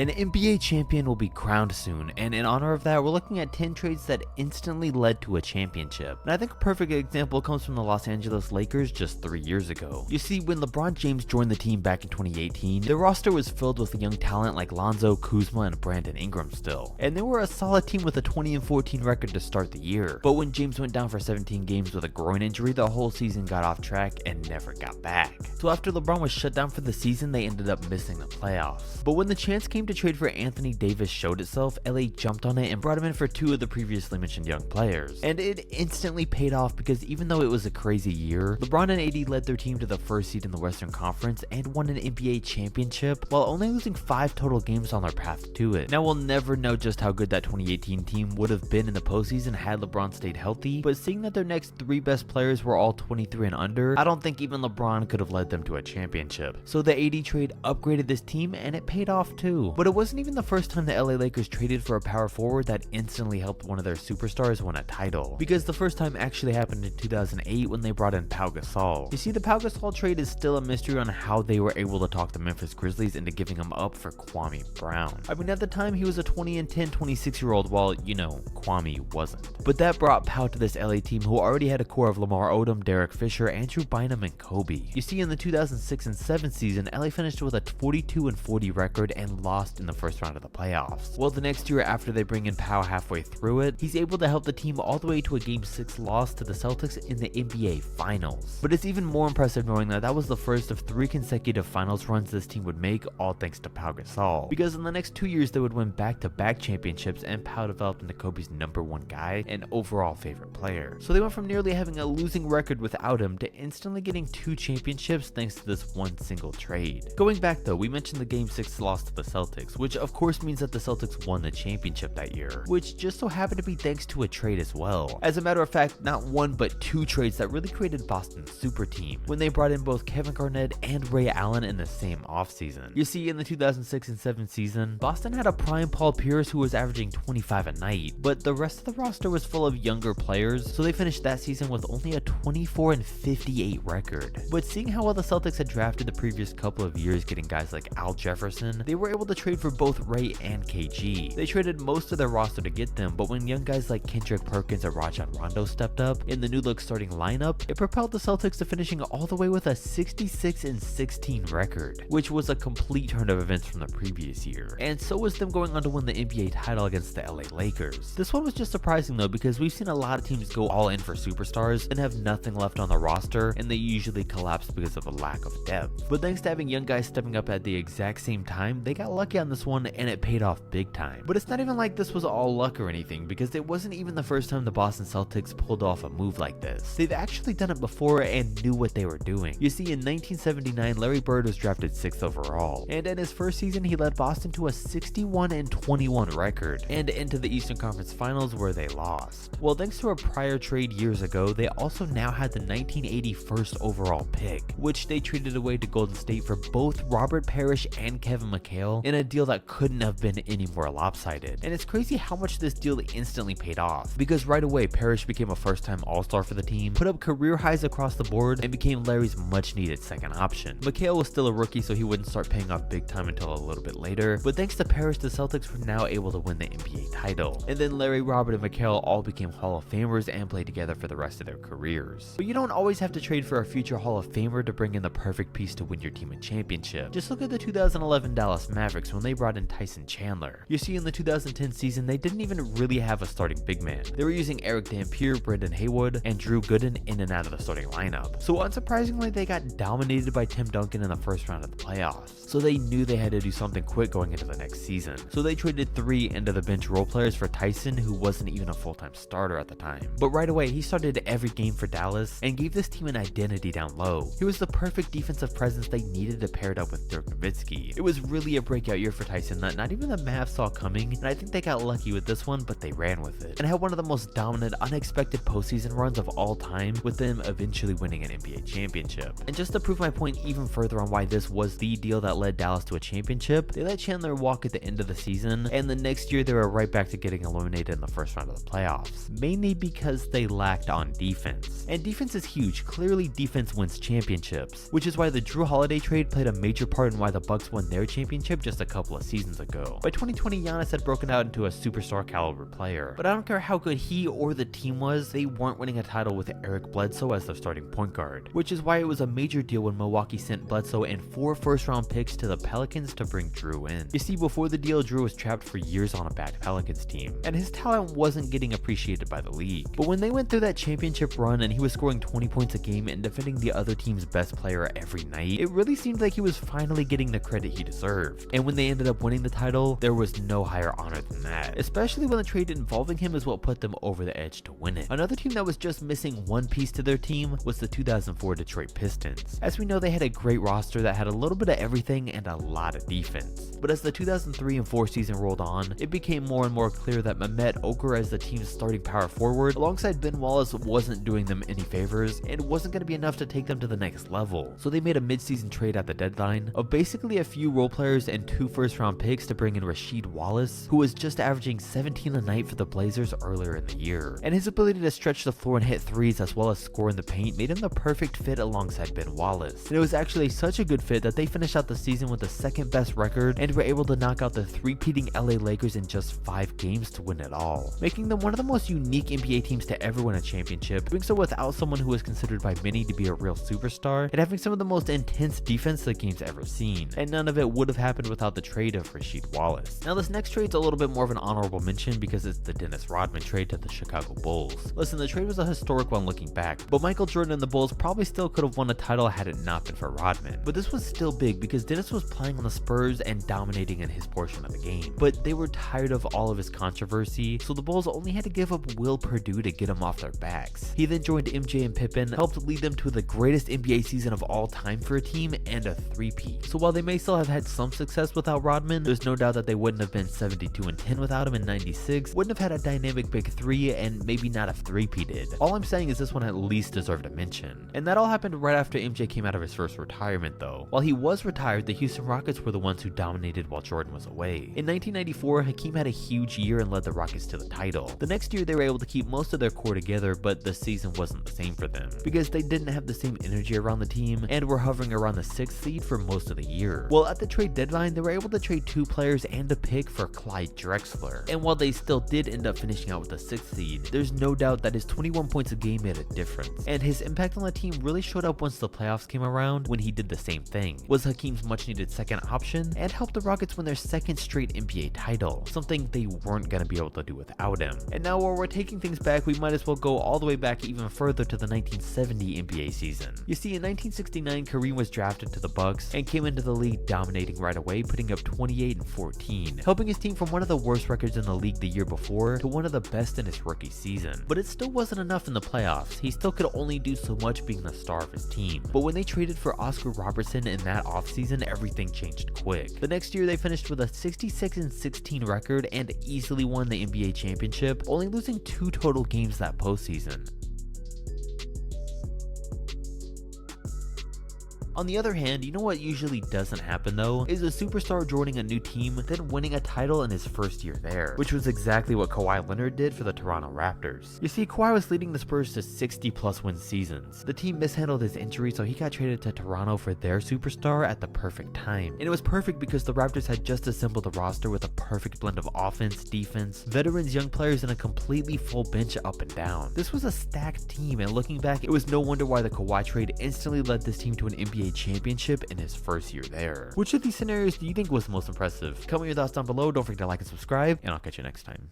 An NBA champion will be crowned soon, and in honor of that, we're looking at 10 trades that instantly led to a championship. And I think a perfect example comes from the Los Angeles Lakers just 3 years ago. You see, when LeBron James joined the team back in 2018, their roster was filled with young talent like Lonzo, Kuzma, and Brandon Ingram still. And they were a solid team with a 20-14 record to start the year. But when James went down for 17 games with a groin injury, the whole season got off track and never got back. So after LeBron was shut down for the season, they ended up missing the playoffs. But when the chance came to trade for Anthony Davis showed itself, LA jumped on it and brought him in for 2 of the previously mentioned young players. And it instantly paid off because even though it was a crazy year, LeBron and AD led their team to the first seed in the Western Conference and won an NBA championship while only losing 5 total games on their path to it. Now we'll never know just how good that 2018 team would have been in the postseason had LeBron stayed healthy, but seeing that their next 3 best players were all 23 and under, I don't think even LeBron could have led them to a championship. So the AD trade upgraded this team and it paid off too. But it wasn't even the first time the LA Lakers traded for a power forward that instantly helped one of their superstars win a title, because the first time actually happened in 2008 when they brought in Pau Gasol. You see, the Pau Gasol trade is still a mystery on how they were able to talk the Memphis Grizzlies into giving him up for Kwame Brown. I mean, at the time he was a 20-10 26-year-old, while, you know, Kwame wasn't. But that brought Pau to this LA team who already had a core of Lamar Odom, Derek Fisher, Andrew Bynum, and Kobe. You see, in the 2006 and 7 season, LA finished with a 42-40 record and lost in the first round of the playoffs. Well, the next year after they bring in Pau halfway through it, he's able to help the team all the way to a Game 6 loss to the Celtics in the NBA Finals. But it's even more impressive knowing that that was the first of 3 consecutive finals runs this team would make, all thanks to Pau Gasol. Because in the next 2 years they would win back-to-back championships, and Pau developed into Kobe's #1 guy and overall favorite player. So they went from nearly having a losing record without him to instantly getting 2 championships thanks to this one single trade. Going back though, we mentioned the Game 6 loss to the Celtics, which of course means that the Celtics won the championship that year, which just so happened to be thanks to a trade as well. As a matter of fact, not 1 but 2 trades that really created Boston's super team, when they brought in both Kevin Garnett and Ray Allen in the same offseason. You see, in the 2006 and 7 season, Boston had a prime Paul Pierce who was averaging 25 a night, but the rest of the roster was full of younger players, so they finished that season with only a 24-58 record. But seeing how well the Celtics had drafted the previous couple of years, getting guys like Al Jefferson, they were able to trade for both Ray and KG. They traded most of their roster to get them, but when young guys like Kendrick Perkins or Rajon Rondo stepped up in the new look starting lineup, it propelled the Celtics to finishing all the way with a 66-16 record, which was a complete turn of events from the previous year. And so was them going on to win the NBA title against the LA Lakers. This one was just surprising though, because we've seen a lot of teams go all in for superstars and have nothing left on the roster, and they usually collapse because of a lack of depth. But thanks to having young guys stepping up at the exact same time, they got lucky on this one and it paid off big time. But it's not even like this was all luck or anything, because it wasn't even the first time the Boston Celtics pulled off a move like this. They've actually done it before and knew what they were doing. You see, in 1979, Larry Bird was drafted 6th overall, and in his first season he led Boston to a 61-21 record and into the Eastern Conference Finals where they lost. Well, thanks to a prior trade years ago, they also now had the 1980 first overall pick, which they traded away to Golden State for both Robert Parrish and Kevin McHale in a deal that couldn't have been any more lopsided. And it's crazy how much this deal instantly paid off, because right away Parrish became a first-time All-Star for the team, put up career highs across the board, and became Larry's much-needed second option. McHale was still a rookie, so he wouldn't start paying off big time until a little bit later, but thanks to Parrish, the Celtics were now able to win the NBA title. And then Larry, Robert, and McHale all became Hall of Famers and played together for the rest of their careers. But you don't always have to trade for a future Hall of Famer to bring in the perfect piece to win your team a championship. Just look at the 2011 Dallas Mavericks when they brought in Tyson Chandler. You see, in the 2010 season, they didn't even really have a starting big man. They were using Eric Dampier, Brendan Haywood, and Drew Gooden in and out of the starting lineup. So unsurprisingly, they got dominated by Tim Duncan in the first round of the playoffs. So they knew they had to do something quick going into the next season. So they traded 3 end of the bench role players for Tyson, who wasn't even a full-time starter at the time. But right away, he started every game for Dallas and gave this team an identity down low. He was the perfect defensive presence they needed to pair it up with Dirk Nowitzki. It was really a breakout year for Tyson that not even the Mavs saw coming, and I think they got lucky with this one, but they ran with it and had one of the most dominant, unexpected postseason runs of all time, with them eventually winning an NBA championship. And just to prove my point even further on why this was the deal that led Dallas to a championship, they let Chandler walk at the end of the season, and the next year they were right back to getting eliminated in the first round of the playoffs, mainly because they lacked on defense. And defense is huge. Clearly defense wins championships, which is why the Drew Holiday trade played a major part in why the Bucks won their championship just a couple of seasons ago. By 2020, Giannis had broken out into a superstar caliber player, but I don't care how good he or the team was, they weren't winning a title with Eric Bledsoe as their starting point guard, which is why it was a major deal when Milwaukee sent Bledsoe and 4 first-round picks to the Pelicans to bring Drew in. You see, before the deal, Drew was trapped for years on a bad Pelicans team, and his talent wasn't getting appreciated by the league. But when they went through that championship run and he was scoring 20 points a game and defending the other team's best player every night, it really seemed like he was finally getting the credit he deserved. And when they ended up winning the title, there was no higher honor than that, especially when the trade involving him is what put them over the edge to win it. Another team that was just missing one piece to their team was the 2004 Detroit Pistons. As we know, they had a great roster that had a little bit of everything and a lot of defense. But as the 2003 and 4 season rolled on, it became more and more clear that Mehmet Okur as the team's starting power forward alongside Ben Wallace wasn't doing them any favors and wasn't going to be enough to take them to the next level. So they made a mid-season trade at the deadline of basically a few role players and 2 first-round picks to bring in Rasheed Wallace, who was just averaging 17 a night for the Blazers earlier in the year. And his ability to stretch the floor and hit threes as well as score in the paint made him the perfect fit alongside Ben Wallace. And it was actually such a good fit that they finished out the season with the second best record and were able to knock out the 3-peating LA Lakers in just 5 games to win it all, making them one of the most unique NBA teams to ever win a championship, doing so without someone who was considered by many to be a real superstar, and having some of the most intense defense the game's ever seen. And none of it would have happened without the trade of Rasheed Wallace. Now this next trade's a little bit more of an honorable mention because it's the Dennis Rodman trade to the Chicago Bulls. Listen, the trade was a historic one looking back, but Michael Jordan and the Bulls probably still could have won a title had it not been for Rodman. But this was still big because Dennis was playing on the Spurs and dominating in his portion of the game, but they were tired of all of his controversy, so the Bulls only had to give up Will Perdue to get him off their backs. He then joined MJ and Pippen, helped lead them to the greatest NBA season of all time for a team and a 3-peat. So while they may still have had some success without Rodman, there's no doubt that they wouldn't have been 72-10 without him in 96, wouldn't have had a dynamic big 3, and maybe not a 3-peated. All I'm saying is this one at least deserved a mention. And that all happened right after MJ came out of his first retirement though. While he was retired, the Houston Rockets were the ones who dominated while Jordan was away. In 1994, Hakeem had a huge year and led the Rockets to the title. The next year they were able to keep most of their core together, but the season wasn't the same for them because they didn't have the same energy around the team and were hovering around the 6th seed for most of the year. Well, at the trade deadline, they were able to trade 2 players and a pick for Clyde Drexler. And while they still did end up finishing out with the 6th seed, there's no doubt that his 21 points a game made a difference. And his impact on the team really showed up once the playoffs came around when he did the same thing, was Hakeem's much needed second option, and helped the Rockets win their 2nd straight NBA title, something they weren't going to be able to do without him. And now while we're taking things back, we might as well go all the way back even further to the 1970 NBA season. You see, in 1969, Kareem was drafted to the Bucks and came into the league dominating right away, putting up 28 and 14, helping his team from one of the worst records in the league the year before to one of the best in his rookie season. But it still wasn't enough in the playoffs. He still could only do so much being the star of his team. But when they traded for Oscar Robertson in that offseason, everything changed quick. The next year they finished with a 66 and 16 record and easily won the NBA championship, only losing 2 total games that postseason. On the other hand, you know what usually doesn't happen though, is a superstar joining a new team, then winning a title in his first year there, which was exactly what Kawhi Leonard did for the Toronto Raptors. You see, Kawhi was leading the Spurs to 60+ win seasons. The team mishandled his injury, so he got traded to Toronto for their superstar at the perfect time. And it was perfect because the Raptors had just assembled a roster with a perfect blend of offense, defense, veterans, young players, and a completely full bench up and down. This was a stacked team, and looking back, it was no wonder why the Kawhi trade instantly led this team to an NBA championship in his first year there. Which of these scenarios do you think was the most impressive? Comment your thoughts down below, don't forget to like and subscribe, and I'll catch you next time.